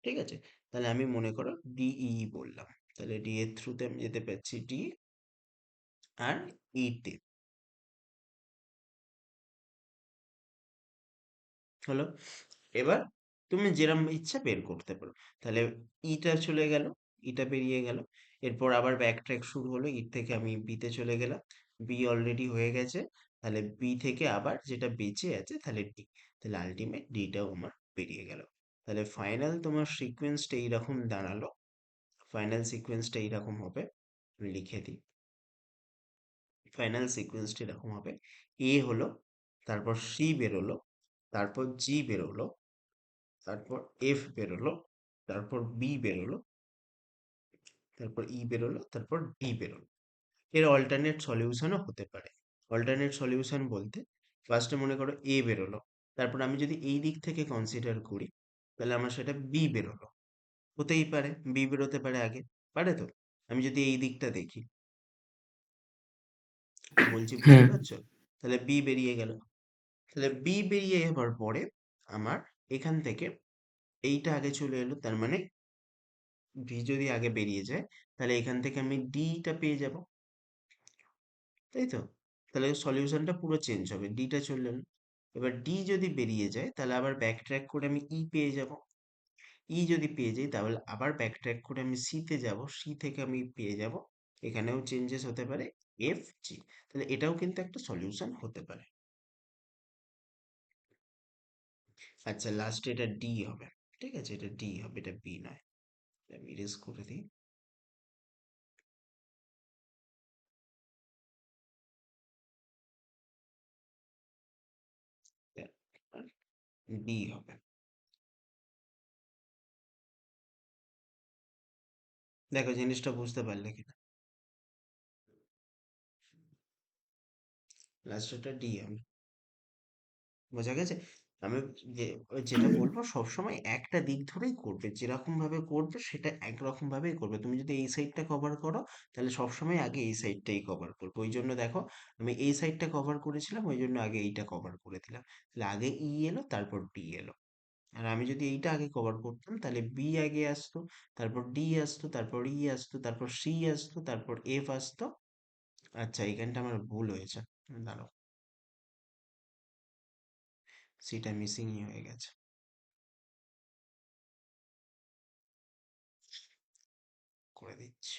ঠিক আছে। তাহলে আমি মনে করো ডিই বললাম, তাহলে ডি এর থ্রুতে আমি যেতে পারছি ডি আর ইতে, হলো। এবার তুমি যেরকম ইচ্ছা বের করতে পারো। তাহলে ইটা চলে গেল, ইটা বেরিয়ে গেল। এরপর আবার ব্যাক ট্র্যাক শুরু হলো, ই থেকে আমি বিতে চলে গেলাম, বি অলরেডি হয়ে গেছে। তাহলে বি থেকে আবার যেটা বেঁচে আছে তাহলে ডি, তাহলে আলটিমেট ডিটাও আমার বেরিয়ে গেল। তাহলে ফাইনাল তোমার সিকোয়েন্সটা এইরকম দাঁড়ালো, ফাইনাল সিকোয়েন্সটা এইরকম হবে, আমি লিখে দিই। ফাইনাল সিকোয়েন্সটা এরকম হবে, এ হলো, তারপর সি বেরোলো, তারপর জি বেরোলো, তারপর এফ বেরোলো, তারপর বি বেরোলো, তারপর ই বেরোলো, তারপর ডি বেরোলো। এর অল্টারনেট সলিউশনও হতে পারে। অল্টারনেট সলিউশন বলতে, ফার্স্টে মনে করো এ বেরোলো, তারপর আমি যদি এই দিক থেকে কনসিডার করি, তাহলে আমার সেটা বি বেরোলো, হতেই পারে বি বেরোতে পারে আগে, পারে তো। আমি যদি এই দিকটা দেখি, কি বলছি বুঝতে হ্যাঁ। পারছো। তাহলে বি বেরিয়ে গেল, তাহলে বি বেরিয়ে যাবার পরে আমার এখান থেকে এইটা আগে চলে এলো, তার মানে ভি যদি আগে বেরিয়ে যায়, তাহলে এখান থেকে আমি ডিটা পেয়ে যাব, তাই তো। তাহলে সলিউশনটা পুরো চেঞ্জ হবে, ডিটা চলে এলো। এবার ডি যদি বেরিয়ে যায়, তাহলে আবার ব্যাক ট্র্যাক করে আমি ই পেয়ে যাব। ই যদি পেয়ে যাই, তাহলে আবার ব্যাক ট্র্যাক করে আমি সি তে যাব, সি থেকে আমি পেয়ে যাব, এখানেও চেঞ্জেস হতে পারে, এফ জি। তাহলে এটাও কিন্তু একটা সলিউশন হতে পারে। আচ্ছা, লাস্টে এটা ডি হবে। ঠিক আছে, এটা ডি হবে, এটা বি নয়। আমি ইরেজ করে দিই। বি হবে। দেখো জিনিসটা বুঝতে পারলে কিনা? লাস্টেরটা ডি হবে। বোঝা গেছে? আমি যে যেটা বলবো, সবসময় একটা দিক ধরেই করবে, যেরকম ভাবে করবে সেটা একরকম ভাবেই করবে। তুমি যদি এই সাইডটা কভার করো, তাহলে সবসময় আগে এই সাইডটাই কভার করবে। ওই জন্য দেখো, আমি এই সাইডটা কভার করেছিলাম, ওই জন্য আগে এইটা কভার করে দিলাম। তাহলে আগে ই এলো, তারপর ডি এলো। আর আমি যদি এইটা আগে কভার করতাম, তাহলে বি আগে আসতো, তারপর ডি আসতো, তারপর ই আসতো, তারপর সি আসতো, তারপর এফ আসতো। আচ্ছা, এইখানটা আমার ভুল হয়েছে। দাঁড়াও, সিটা মিসিংই হয়ে গেছে। করে দিচ্ছি।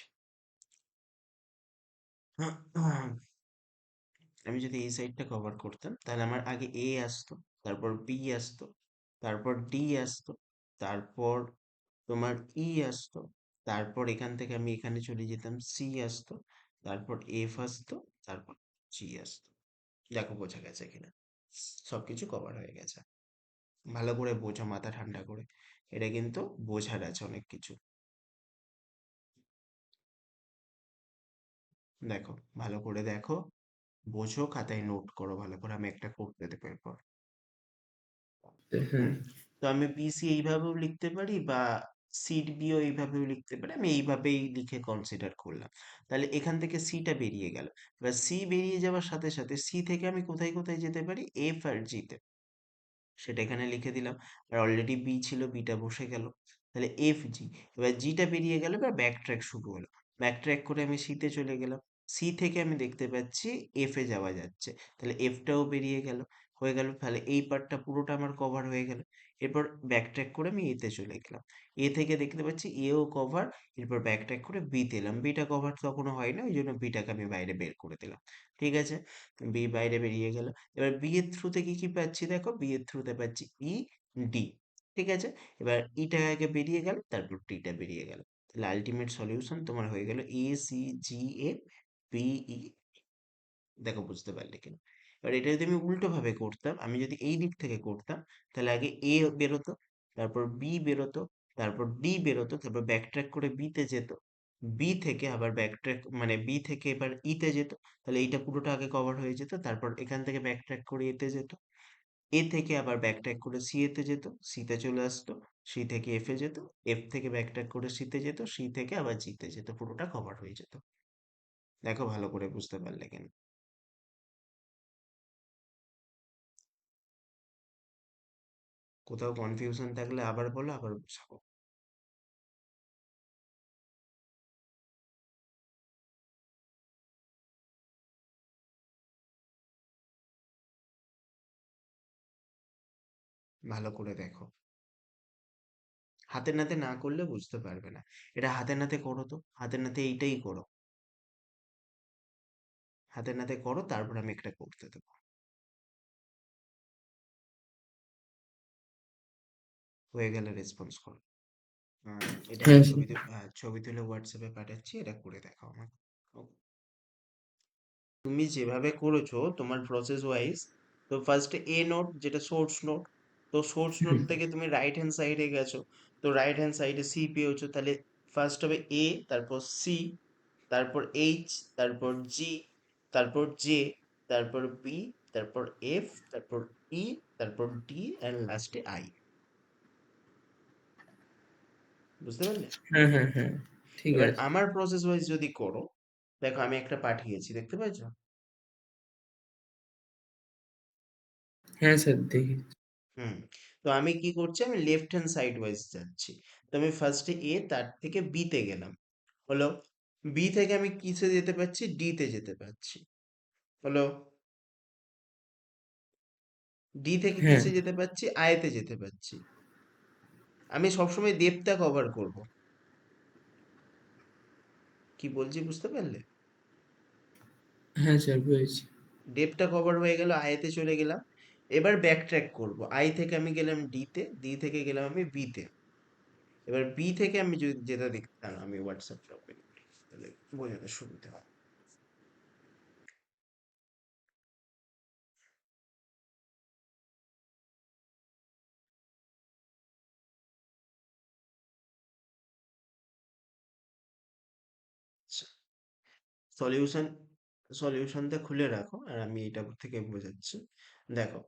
আমি যদি এই সাইডটা কভার করতাম, তাহলে আমার আগে এ আসতো, তারপর বি আসতো, তারপর ডি আসতো, তারপর তোমার ই আসতো, তারপর এখান থেকে আমি এখানে চলে যেতাম, সি আসতো, তারপর এফ আসতো, তারপর জি আসতো। দেখো বোঝা গেছে কিনা? সবকিছু কভার হয়ে গেছে। ভালো করে বোঝো, মাথা ঠান্ডা করে। এটা কিন্তু বোঝার আছে অনেক কিছু। দেখো, ভালো করে দেখো, বোঝো, খাতায় নোট করো ভালো করে। আমি একটা করতে দেবো এরপর। হ্যাঁ, হুম। তো আমি বিসি এইভাবেও লিখতে পারি, বা সিট বিও এইভাবেও লিখতে পারি। আমি এইভাবেই লিখে কনসিডার করলাম। তাহলে এখান থেকে সিটা বেরিয়ে গেল। এবার সি বেরিয়ে যাওয়ার সাথে সাথে সি থেকে আমি কোথায় কোথায় যেতে পারি, এফ আর জিতে। সেটা এখানে লিখে দিলাম। আর অলরেডি বি ছিল, বিটা বসে গেল। তাহলে এফ জি। এবার জিটা বেরিয়ে গেল, এবার ব্যাক ট্র্যাক শুরু হলো। ব্যাক ট্র্যাক করে আমি সিতে চলে গেলাম। সি থেকে আমি দেখতে পাচ্ছি এফ এ যাওয়া যাচ্ছে। তাহলে এফটাও বেরিয়ে গেল। হয়ে গেল, তাহলে এই পার্টটা পুরোটা আমার কভার হয়ে গেল। এরপর ব্যাক ট্র্যাক করে আমি এতে চলে গেলাম। এ থেকে দেখতে পাচ্ছি এও কভার। এরপর ব্যাক ট্র্যাক করে বিতে এলাম। বিটা কভার তখনও হয় না, ওই জন্য বিটাকে আমি বাইরে বের করে দিলাম। ঠিক আছে, বি বাইরে বেরিয়ে গেল। এবার বি এর থ্রুতে কি কি পাচ্ছি, দেখো, বি এর থ্রুতে পাচ্ছি ই, ডি। ঠিক আছে, এবার ইটা আগে বেরিয়ে গেল, তারপর টিটা বেরিয়ে গেল। তাহলে আলটিমেট সলিউশন তোমার হয়ে গেল A C G A B E. দেখো বুঝতে পারলে কিনা? এবার এটা যদি আমি উল্টো ভাবে করতাম, আমি যদি এই দিক থেকে করতাম, তাহলে আগে এ বেরোতো, তারপর বি বেরোতো, তারপর ডি বেরোতো, তারপর ব্যাকট্র্যাক করে বিতে যেত। বি থেকে আবার ব্যাকট্র্যাক, মানে বি থেকে এবার ইতে যেত। তাহলে এইটা পুরোটা আগে কভার হয়ে যেত, তারপর এখান থেকে ব্যাকট্র্যাক করে এতে যেত। এ থেকে আবার ব্যাকট্র্যাক করে সি এতে যেত, সিতে চলে আসতো। সি থেকে এফ এ যেত, এফ থেকে ব্যাকট্র্যাক করে সিতে যেত, সি থেকে আবার জিতে যেত, পুরোটা কভার হয়ে যেত। দেখো ভালো করে বুঝতে পারলে কেন? কোথাও কনফিউশন থাকলে আবার বলো, আবার বুঝাবো। ভালো করে দেখো। হাতে নাতে না করলে বুঝতে পারবে না। এটা হাতে নাতে করো তো, হাতে নাতে এইটাই করো। হাতে নাতে করো, তারপর আমি একটা করতে দেবো। হয়ে গেলে রেসপন্স করো। এটা আমি হ্যাঁ ছবি স্যার। ছবি তুলে হোয়াটসঅ্যাপে পাঠাচ্ছি, এটা করে দেখাও আমাকে। তুমি যেভাবে করেছো তোমার প্রসেস ওয়াইজ, তো ফার্স্টে এ নোট, যেটা সোর্স নোট। তো সোর্স নোট থেকে তুমি রাইট হ্যান্ড সাইডে গেছো। তো রাইট হ্যান্ড সাইডে সি পেয়েছো, তাহলে ফার্স্ট হবে এ, তারপর সি, তারপর এইচ, তারপর জি, তারপর জে, তারপর বি, তারপর এফ, তারপর ই, তারপর ডি, অ্যান্ড লাস্টে আই। বুঝতে পারলে? হ্যাঁ, হ্যাঁ, হ্যাঁ। ঠিক এবার আছে। আমার প্রসেস ওয়াইজ যদি করো, দেখো আমি একটা পাঠিয়েছি, দেখতে পাচ্ছ? হ্যাঁ স্যার, দেখি। হুম। তো আমি কি করছি, আমি লেফট হ্যান্ড সাইড ওয়াইজ যাচ্ছি। তো আমি ফার্স্টে এ, তার থেকে বি তে গেলাম। হলো। বি থেকে আমি কিসে যেতে পারছি, ডি তে যেতে পারছি। হলো। ডি থেকে হ্যাঁ, কিসে যেতে পারছি, আয়তে যেতে পারছি। আমি সবসময় দেবতা কভার করব। কি বলছি বুঝতে পারলে? হ্যাঁ স্যার বুঝেছি। ডেপটা কভার হয়ে গেল, আইতে চলে গেলাম। এবার ব্যাক ট্র্যাক করবো, আই থেকে আমি গেলাম ডি তে, ডি থেকে গেলাম আমি বি তে। এবার বি থেকে আমি যদি যেটা দেখতাম, আমি হোয়াটসঅ্যাপটা ওপেন করি তাহলে বোঝাতে সুবিধা হয়। সলিউশন, সলিউশনটা খুলে রাখো আর আমি এটা থেকে বোঝাচ্ছি। দেখো,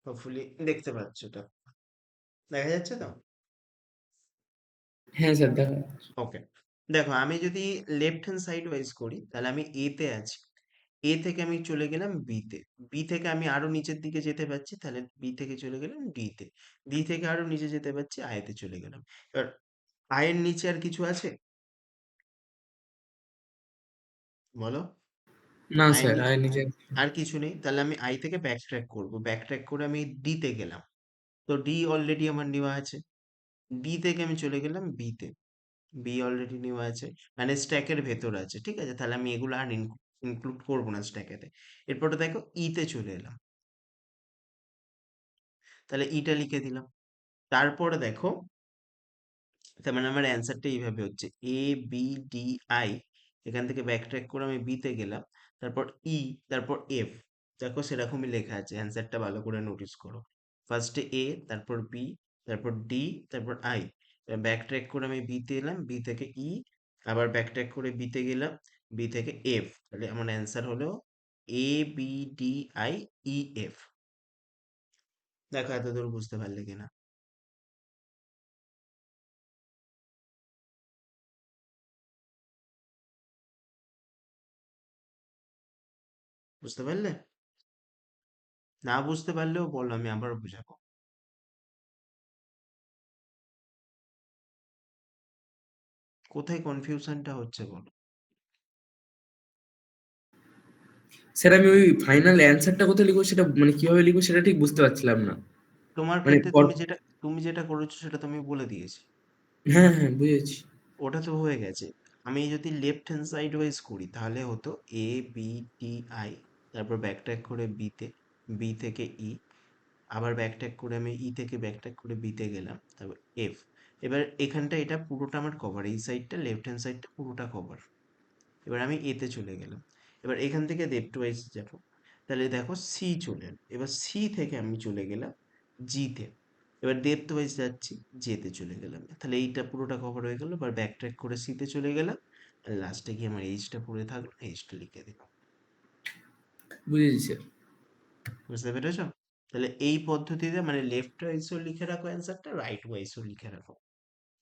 হোপফুলি দেখতে পাচ্ছ এটা, দেখা যাচ্ছে তো? হ্যাঁ স্যার দেখা। ওকে, দেখো আমি যদি লেফট হ্যান্ড সাইড ওয়াইজ করি তাহলে আমি এ তে আছি, এ থেকে আমি চলে গেলাম বি তে, বি থেকে আমি আরো নিচের দিকে যেতে পারছি, তাহলে বি থেকে চলে গেলাম ডি তে, ডি থেকে আরো নিচে যেতে পারছি, আই তে চলে গেলাম। এবার আয়ের নিচে আর কিছু আছে বলো? না আয়ের স্যার নিচে আর নিজে। আর কিছু নেই, তাহলে আমি আই থেকে ব্যাক ট্র্যাক করবো, ব্যাক ট্র্যাক করে আমি ডি তে গেলাম। তো ডি অলরেডি আমার নেওয়া আছে, ডি থেকে আমি চলে গেলাম বি তে, বি অলরেডি নেওয়া আছে, মানে স্ট্যাকের ভেতর আছে, ঠিক আছে, তাহলে আমি এগুলো আর ইনক্লুড করবো না স্ট্যাকেতে। এরপরে দেখো ই তে চলে এলাম, তাহলে ইটা লিখে দিলাম। তারপরে দেখো, তার মানে আমার অ্যান্সারটা এইভাবে হচ্ছে এ বি ডি আই, এখান থেকে ব্যাক ট্র্যাক করে আমি বি তে গেলাম, তারপর ই, তারপর এফ। দেখো সেরকমই লেখা আছে, অ্যান্সারটা ভালো করে নোটিস করো। ফার্স্টে এ, তারপর বি, তারপর ডি, তারপর আই। ব্যাক ট্র্যাক করে আমি বি তে এলাম, বি থেকে ই, আবার ব্যাক ট্র্যাক করে বি তে গেলাম, বি থেকে এফ। তাহলে আমার অ্যান্সার হলো A B D I E F. দেখো এতদূর বুঝতে পারলে কিনা? বুঝতে পারলে? না বুঝতে পারলেও বলো, আমি আবার বুঝাবো। কোথায় কনফিউশনটা হচ্ছে বলো? স্যার আমি ওই ফাইনাল অ্যান্সারটা কোথায় লিখবো সেটা মানে কিভাবে লিখবো সেটা ঠিক বুঝতে পারছিলাম না। তোমার মানে ক্ষেত্রে তুমি যেটা করেছো সেটা তো আমি বলে দিয়েছি। হ্যাঁ হ্যাঁ বুঝেছি। ওটা তো হয়ে গেছে। আমি যদি লেফট হ্যান্ড সাইড ওয়াইজ করি তাহলে হতো এ বি টি আই, তারপর ব্যাকট্র্যাক করে বি তে, বি থেকে ই, আবার ব্যাকট্র্যাক করে আমি ই থেকে ব্যাকট্র্যাক করে বি তে গেলাম, তারপর এফ। এবার এখানটা এটা পুরোটা আমার কভার, এই সাইডটা লেফট হ্যান্ড সাইডটা পুরোটা কভার। এবার আমি এতে চলে গেলাম। এবার এখান থেকে লেফট ওয়াইজ যাবো, তাহলে দেখো সি চলে এলো। এবার সি থেকে আমি চলে গেলাম জি তে। এবার ডেপ্থ ওয়াইজ যাচ্ছি, জেতে চলে গেলাম, তাহলে এইটা পুরোটা কভার হয়ে গেল। এবার ব্যাক ট্র্যাক করে সিতে চলে গেলাম, আর লাস্টে গিয়ে আমার এইচটা পড়ে থাকলো, এইচটা লিখে দিলাম। বুঝেছি স্যার। বুঝতে পেরেছো? তাহলে এই পদ্ধতিতে মানে লেফট ওয়াইজও লিখে রাখো অ্যান্সারটা, রাইট ওয়াইজও লিখে রাখো।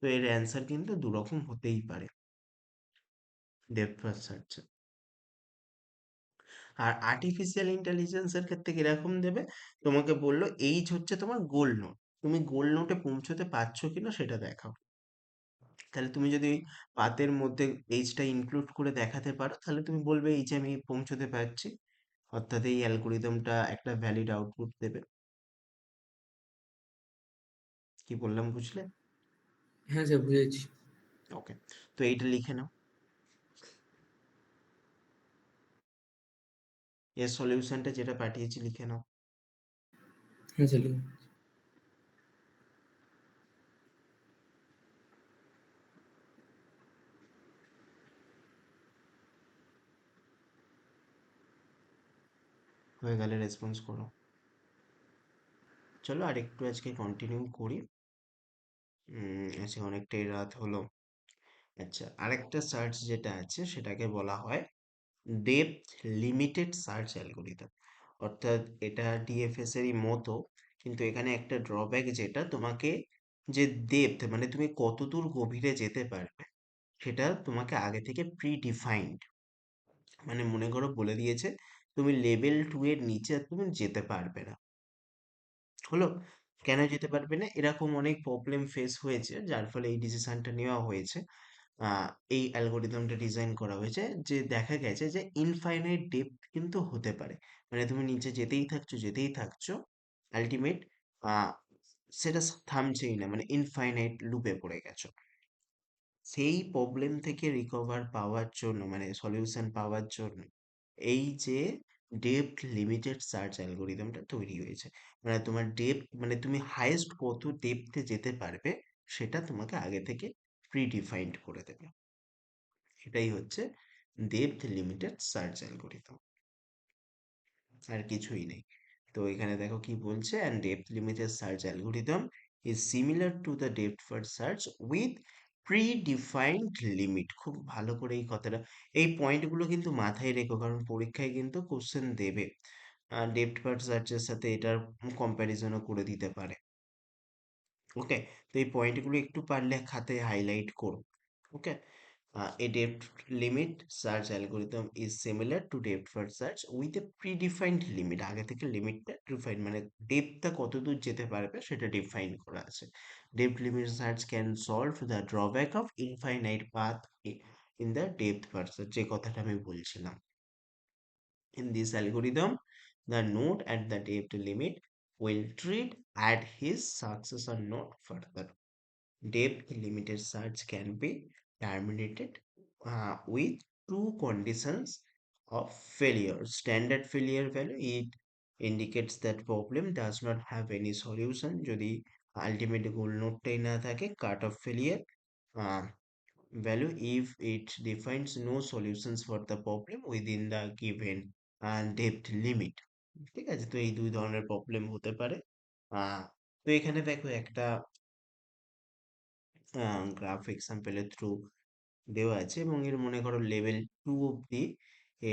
তো এর অ্যান্সার কিন্তু দুরকম হতেই পারে ডেপ্থ ফার্স্ট সার্চ। আর আর্টিফিশিয়াল ইন্টেলিজেন্সের ক্ষেত্রে কিরকম দেবে? তোমাকে বললো এইজ হচ্ছে তোমার গোল নোট, তুমি গোল নোটে পৌঁছতে পারছো কিনা সেটা দেখাও। তাহলে তুমি যদি ওই পাতের মধ্যে এইজটা ইনক্লুড করে দেখাতে পারো, তাহলে তুমি বলবে এই যে আমি পৌঁছতে পারছি, অর্থাৎ এই অ্যালগোরিদমটা একটা ভ্যালিড আউটপুট দেবে। কি বললাম বুঝলে? হ্যাঁ স্যার বুঝেছি। ওকে, তো এইটা লিখে নাও, এর সলিউশনটা যেটা পাঠিয়েছি লিখে নাও। হ্যাঁ স্যার লিখুন। হয়ে গেলে রেসপন্স করো। চলো আর একটু আজকে কন্টিনিউ করি, আজকে অনেকটাই রাত হলো। আচ্ছা, আরেকটা সার্চ যেটা আছে সেটাকে বলা হয় ডেপথ লিমিটেড সার্চ অ্যালগোরিদম, অর্থাৎ এটা ডিএফএস এরই মতো, কিন্তু এখানে একটা ড্রব্যাক, যেটা তোমাকে যে ডেপথ মানে তুমি কতদূর গভীরে যেতে পারবে সেটা তোমাকে আগে থেকে প্রি ডিফাইন্ড, মানে মনে করো বলে দিয়েছে তুমি লেভেল 2 এর নিচে আর তুমি যেতে পারবে না। হলো, কেন যেতে পারবে না? এরকম অনেক প্রবলেম ফেস হয়েছে, যার ফলে এই ডিসিশনটা নেওয়া হয়েছে। আহ, এই অ্যালগোরিদমটা ডিজাইন করা হয়েছে, যে দেখা গেছে যে ইনফাইনাইট ডেপথ কিন্তু হতে পারে, মানে তুমি নিচে যেতেই থাকছো যেতেই থাকছো, আলটিমেট সেটা থামছেই না, মানে ইনফাইনাইট লুপে পড়ে গেছো। সেই প্রবলেম থেকে রিকভার পাওয়ার জন্য মানে সলিউশন পাওয়ার জন্য এই যে ডেপথ লিমিটেড সার্চ অ্যালগোরিদমটা তৈরি হয়েছে। মানে তোমার ডেপথ মানে তুমি হাইয়েস্ট কত ডেপথে যেতে পারবে সেটা তোমাকে আগে থেকে প্রি ডিফাইন্ড করে দেবে। এটাই হচ্ছে ডেপথ লিমিটেড সার্চ অ্যালগোরিদম, আর কিছুই নেই। তো এখানে দেখো কি বলছে, and depth limited search algorithm is similar to the depth first search with predefined limit। খুব ভালো করে এই কথাটা, এই পয়েন্টগুলো কিন্তু মাথায় রেখো, কারণ পরীক্ষায় কিন্তু কোশ্চেন দেবে। ডেপ্থ ফার্স্ট সার্চের সাথে এটার কম্প্যারিজনও করে দিতে পারে। ওকে, তো এই পয়েন্টগুলো একটু পারলে খাতে হাইলাইট করো। ওকে, a depth limit search algorithm is similar to depth first search with a predefined limit। আগে থেকে লিমিটটা ডিফাইন মানে ডেপথটা কতদূর যেতে পারবে সেটা ডিফাইন করা আছে। Depth limit search can solve the drawback of infinite path in the depth first search, যে কথাটা আমি বলছিলাম। In this algorithm, the node at the depth limit will treat at his successor node further. Depth limited search can be terminated with two conditions of failure. Standard failure value, it indicates that problem does not have any solution যদি ultimate goal নোডটাই না থাকে। cut off failure value, if it defines no solutions for the problem within the given depth limit। ঠিক আছে, তো এই দুই ধরনের problem হতে পারে। তো এখানে দেখো একটা গ্রাফ এক্সাম্পলের থ্রু দেওয়া আছে, এবং এর মনে করো লেভেল 2 অব্দি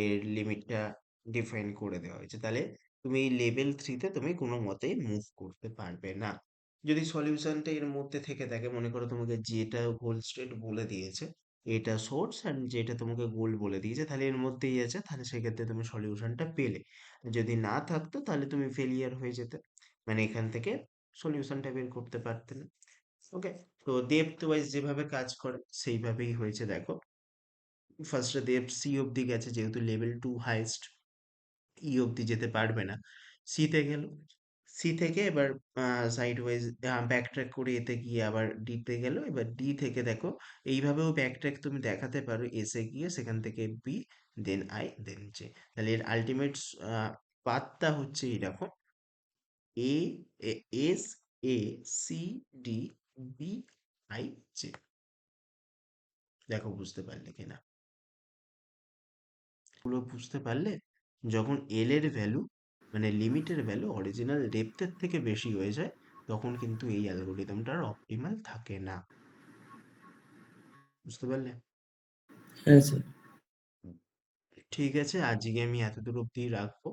এর লিমিটটা ডিফাইন করে দেওয়া হয়েছে। তাহলে তুমি এই লেভেল 3 তে তুমি কোনো মতেই মুভ করতে পারবে না। যদি সলিউশনটা এর মধ্যে থেকে থাকে, মনে করো তোমাকে যেটা গোল স্টেট বলে দিয়েছে, এটা সোর্স অ্যান্ড যেটা তোমাকে গোল বলে দিয়েছে, তাহলে এর মধ্যেই আছে, তাহলে সেক্ষেত্রে তুমি সলিউশনটা পেলে। যদি না থাকতো তাহলে তুমি ফেলিয়ার হয়ে যেতে, মানে এখান থেকে সলিউশনটা বের করতে পারতে না। ওকে, তো ডেপথ ওয়াইজ যেভাবে কাজ করে সেইভাবেই হয়েছে। দেখো, ফার্স্টে ডেপথ সি অব্দি গেছে, যেহেতু লেভেল 2 হাইস্ট, ই অব্দি যেতে পারবে না, সি তে গেল। সি থেকে এবার সাইড ওয়াইজ ব্যাক ট্র্যাক করে এতে গিয়ে আবার ডি তে গেল। এবার ডি থেকে দেখো, এইভাবেও ব্যাক ট্র্যাক তুমি দেখাতে পারো, এস এ গিয়ে সেখান থেকে B, then I, then J. তাহলে এর আলটিমেট পাথটা হচ্ছে এরকম, A, S, A, C, D, B, I, J. দেখো বুঝতে পারলে কিনা? পুরো বুঝতে পারলে? যখন এল এর ভ্যালু মানে লিমিটের ভ্যালু অরিজিনাল ডেপথের থেকে বেশি হয়ে যায়, তখন কিন্তু এই অ্যালগোরিদমটা আর অপটিমাল থাকে না। বুঝতে পারলে? হ্যাঁ স্যার। ঠিক আছে, আজকে আমি এতদূর অব্দি রাখবো।